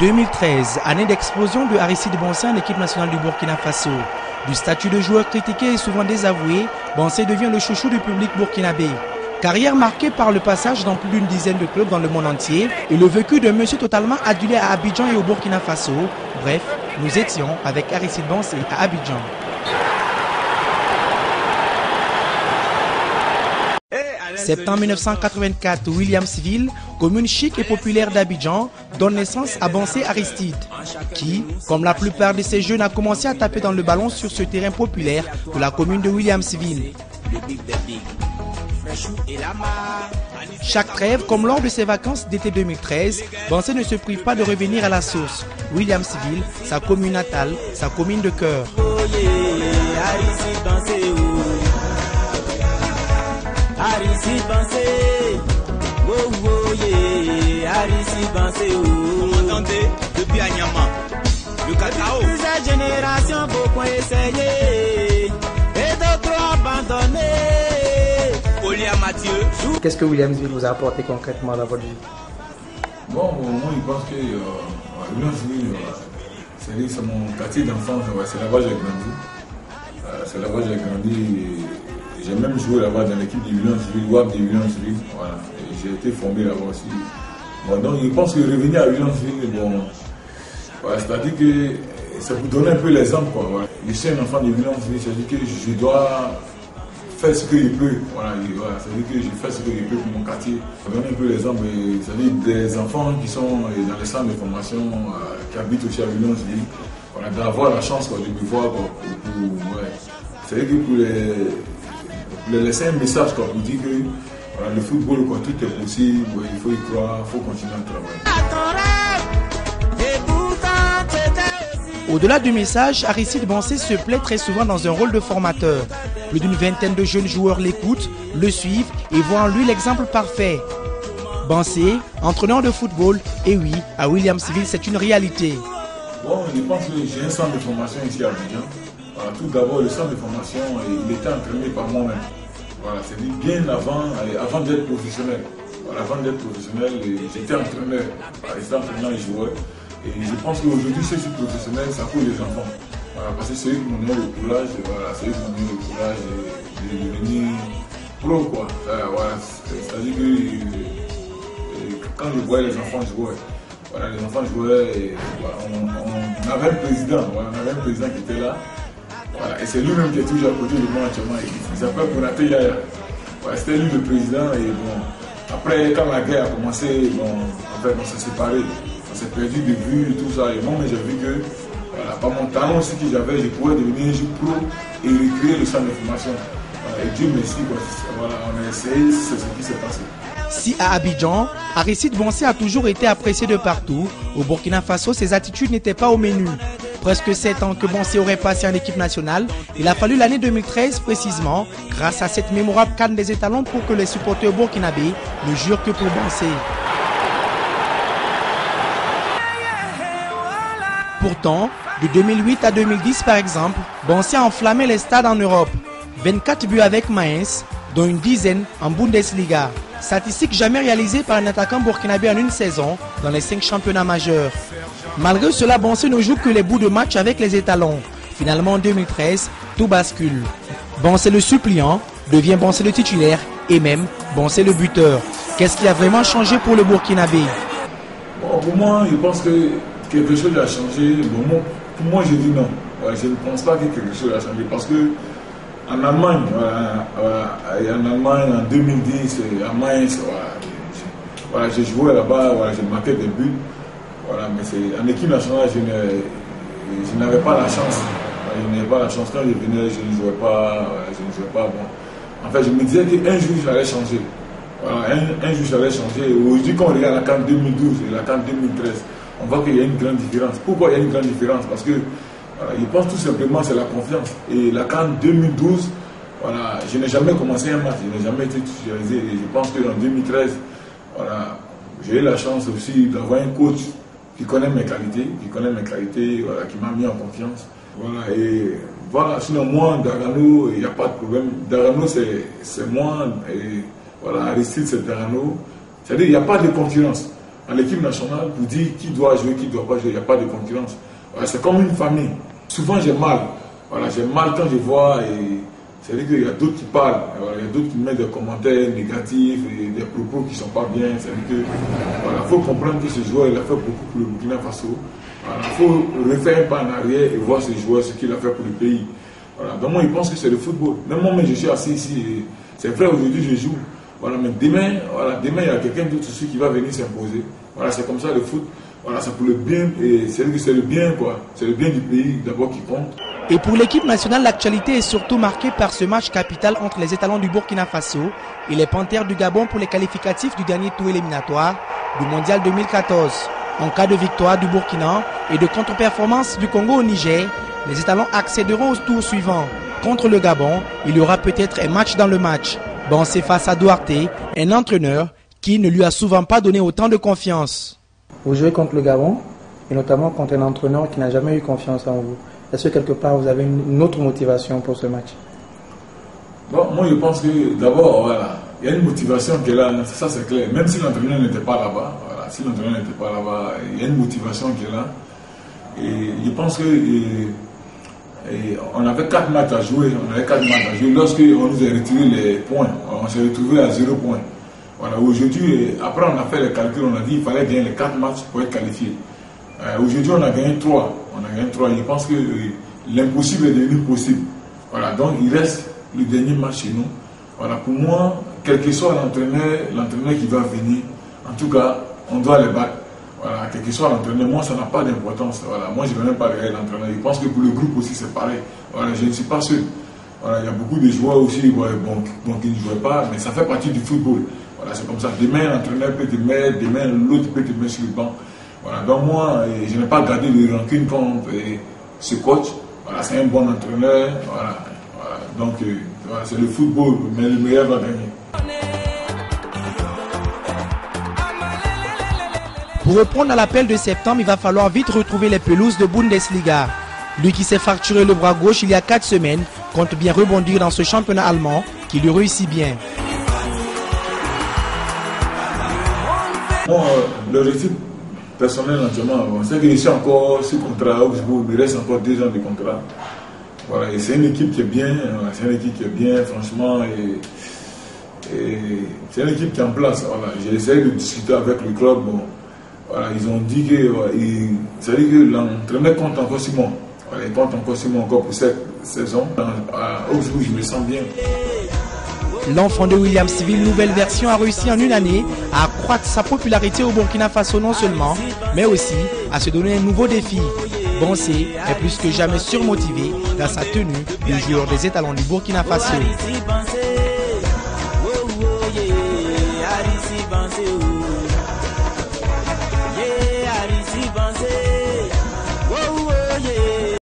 2013, année d'explosion de Aristide Bansé en équipe nationale du Burkina Faso. Du statut de joueur critiqué et souvent désavoué, Bansé devient le chouchou du public burkinabé. Carrière marquée par le passage dans plus d'une dizaine de clubs dans le monde entier et le vécu d'un monsieur totalement adulé à Abidjan et au Burkina Faso. Bref, nous étions avec Aristide Bansé à Abidjan. Septembre 1984, Williamsville, commune chic et populaire d'Abidjan, donne naissance à Bansé Aristide, qui, comme la plupart de ces jeunes, a commencé à taper dans le ballon sur ce terrain populaire de la commune de Williamsville. Chaque trêve, comme lors de ses vacances d'été 2013, Bansé ne se prive pas de revenir à la source. Williamsville, sa commune natale, sa commune de cœur. Aristide Bansé, Aristide Bansé, commandant depuis Anyama, le cacao. Cette génération beaucoup essayé et d'autres abandonné. Olia Mathieu. Qu'est-ce que Williamsville vous a apporté concrètement dans votre vie? Bon, moi je pense que Williamsville, c'est mon quartier d'enfance, c'est là-bas que j'ai grandi. C'est là-bas que j'ai grandi. J'ai même joué là-bas dans l'équipe de Williamsville, WAP de Williamsville. Voilà. J'ai été formé là-bas aussi. Bon, donc je pense que revenir à Williamsville, bon, voilà, c'est-à-dire que c'est pour donner un peu l'exemple. Voilà. Je suis un enfant de Williamsville, c'est-à-dire que je dois faire ce que je peux. Voilà, c'est-à-dire que je fais ce que je peux pour mon quartier. Pour donner un peu l'exemple, c'est-à-dire des enfants qui sont dans les centres de formation, qui habitent aussi à Williamsville, voilà, d'avoir la chance de me voir. Ouais. C'est-à-dire que pour les laisser un message pour dire que voilà, le football, quoi, tout est possible, il faut y croire, il faut continuer à travailler. Au-delà du message, Aristide Bansé se plaît très souvent dans un rôle de formateur. Plus d'une vingtaine de jeunes joueurs l'écoutent, le suivent et voient en lui l'exemple parfait. Bansé, entraîneur de football, et oui, à Williamsville, c'est une réalité. Bon, je pense que j'ai un centre de formation ici à Abidjan. Voilà, tout d'abord, le centre de formation, il était entraîné par moi-même. Voilà, c'est-à-dire bien avant d'être professionnel. Voilà, avant d'être professionnel, j'étais entraîneur. Voilà, j'étais entraîneur et joueur. Et je pense qu'aujourd'hui, si je suis professionnel, ça pour les enfants. Voilà, parce que c'est eux qui m'ont donné le courage, voilà, c'est eux qui m'ont donné le courage de devenir pro, quoi. Voilà, c'est-à-dire que quand je voyais les enfants jouer, voilà, les enfants jouaient, et, voilà, on avait un président, voilà, on avait un président qui était là. Voilà, et c'est lui-même qui est toujours à côté de moi actuellement. Il s'appelle Konaté Yaya. Voilà, c'était lui le président. Et bon, après, quand la guerre a commencé, bon, en fait, on s'est séparés. On s'est perdu de vue et tout ça. Et moi, j'ai vu que, voilà, par mon talent aussi que j'avais, je pouvais devenir un joueur pro et recréer le centre de formation. Voilà, et Dieu merci, quoi. Voilà, on a essayé, c'est ce qui s'est passé. Si à Abidjan, Aristide Bansé a toujours été apprécié de partout, au Burkina Faso, ses attitudes n'étaient pas au menu. Presque 7 ans que Bansé aurait passé en équipe nationale, il a fallu l'année 2013 précisément, grâce à cette mémorable CAN des étalons pour que les supporters burkinabés ne jurent que pour Bansé. Pourtant, de 2008 à 2010 par exemple, Bansé a enflammé les stades en Europe. 24 buts avec Mainz, dont une dizaine en Bundesliga. Statistique jamais réalisée par un attaquant burkinabé en une saison dans les 5 championnats majeurs. Malgré cela, Bansé ne joue que les bouts de match avec les étalons. Finalement, en 2013, tout bascule. Bansé le suppliant devient Bansé le titulaire et même Bansé le buteur. Qu'est-ce qui a vraiment changé pour le Burkinabé? Bon, pour moi, je pense que quelque chose a changé. Bon, pour moi, je dis non. Ouais, je ne pense pas que quelque chose a changé parce que en Allemagne, en Allemagne, en 2010, à Mainz, voilà, j'ai joué là-bas, voilà, j'ai marqué des buts. Voilà, mais en équipe nationale, je n'avais pas la chance. Je n'avais pas la chance. Quand je venais, je ne jouais pas. Bon. En fait, je me disais qu'un jour, j'allais changer. Voilà, un jour, j'allais changer. Aujourd'hui, quand on regarde la CAN 2012 et la CAN 2013, on voit qu'il y a une grande différence. Pourquoi il y a une grande différence? Parce que voilà, je pense tout simplement que c'est la confiance. Et la CAN 2012, voilà, je n'ai jamais commencé un match, je n'ai jamais été titularisé. Et je pense qu'en 2013, voilà, j'ai eu la chance aussi d'avoir un coach qui connaît mes qualités, voilà, qui m'a mis en confiance. Voilà, et voilà, sinon moi, Darano, il n'y a pas de problème. Darano, c'est moi, et voilà, Aristide, c'est Darano. C'est-à-dire qu'il n'y a pas de concurrence. à l'équipe nationale pour dire qui doit jouer, qui ne doit pas jouer. Il n'y a pas de concurrence. Voilà, c'est comme une famille. Souvent j'ai mal. Voilà, j'ai mal quand je vois, c'est-à-dire qu'il y a d'autres qui parlent, voilà, il y a d'autres qui mettent des commentaires négatifs, et des propos qui ne sont pas bien. C'est-à-dire que voilà, faut comprendre que ce joueur il a fait beaucoup pour le Burkina Faso. Il faut refaire un pas en arrière et voir ce joueur, ce qu'il a fait pour le pays. Voilà, donc moi je pense que c'est le football. Même moi je suis assis ici, c'est vrai aujourd'hui je joue. Voilà, mais demain, il y a quelqu'un d'autre aussi qui va venir s'imposer. Voilà, c'est comme ça le foot. Voilà, c'est pour le bien, et c'est le bien quoi. C'est le bien du pays d'abord qui compte. Et pour l'équipe nationale, l'actualité est surtout marquée par ce match capital entre les étalons du Burkina Faso et les Panthères du Gabon pour les qualificatifs du dernier tour éliminatoire du Mondial 2014. En cas de victoire du Burkina et de contre-performance du Congo au Niger, les étalons accéderont au tour suivant. Contre le Gabon, il y aura peut-être un match dans le match. Bon, c'est face à Duarte, un entraîneur qui ne lui a souvent pas donné autant de confiance. Vous jouez contre le Gabon, et notamment contre un entraîneur qui n'a jamais eu confiance en vous. Est-ce que quelque part vous avez une autre motivation pour ce match? Bon, moi je pense que d'abord, voilà, il y a une motivation qui est là, ça c'est clair. Même si l'entraîneur n'était pas là-bas, voilà, si l'entraîneur n'était pas là-bas, il y a une motivation qui est là. Et je pense que on avait 4 matchs à jouer, Lorsqu'on nous a retiré les points, on s'est retrouvé à 0 points. Voilà, aujourd'hui, après on a fait les calculs, on a dit qu'il fallait gagner les 4 matchs pour être qualifié. Aujourd'hui on a gagné 3. Je pense que l'impossible est devenu possible. Voilà, donc il reste le dernier match chez nous. Voilà, pour moi, quel que soit l'entraîneur qui va venir, en tout cas, on doit les battre. Voilà, quel que soit l'entraîneur, moi ça n'a pas d'importance. Voilà, moi je ne vais même pas regarder l'entraîneur. Je pense que pour le groupe aussi c'est pareil. Voilà, je ne suis pas seul. Voilà, il y a beaucoup de joueurs aussi qui ne jouaient pas, mais ça fait partie du football. Voilà, c'est comme ça. Demain l'entraîneur peut te mettre, demain l'autre peut te mettre sur le banc. Voilà, donc moi je n'ai pas gardé de rancune contre ce coach. Voilà, c'est un bon entraîneur. Voilà, donc voilà, c'est le football, mais le meilleur va gagner. Pour répondre à l'appel de septembre, il va falloir vite retrouver les pelouses de Bundesliga. Lui qui s'est fracturé le bras gauche il y a 4 semaines, compte bien rebondir dans ce championnat allemand qui lui réussit bien. Bon, l'objectif personnel entièrement, c'est que je suis encore sous contrat à Augsbourg, il reste encore 2 ans de contrat. Voilà, et c'est une équipe qui est bien, franchement, et c'est une équipe qui est en place. Voilà. J'ai essayé de discuter avec le club. Bon, voilà, ils ont dit que l'entraîneur compte encore 6 mois. Voilà, il compte encore 6 mois encore pour cette saison. À Augsbourg, je me sens bien. L'enfant de William Civil, nouvelle version, a réussi en une année à accroître sa popularité au Burkina Faso non seulement, mais aussi à se donner un nouveau défi. Boncé est plus que jamais surmotivé dans sa tenue de joueur des étalons du Burkina Faso.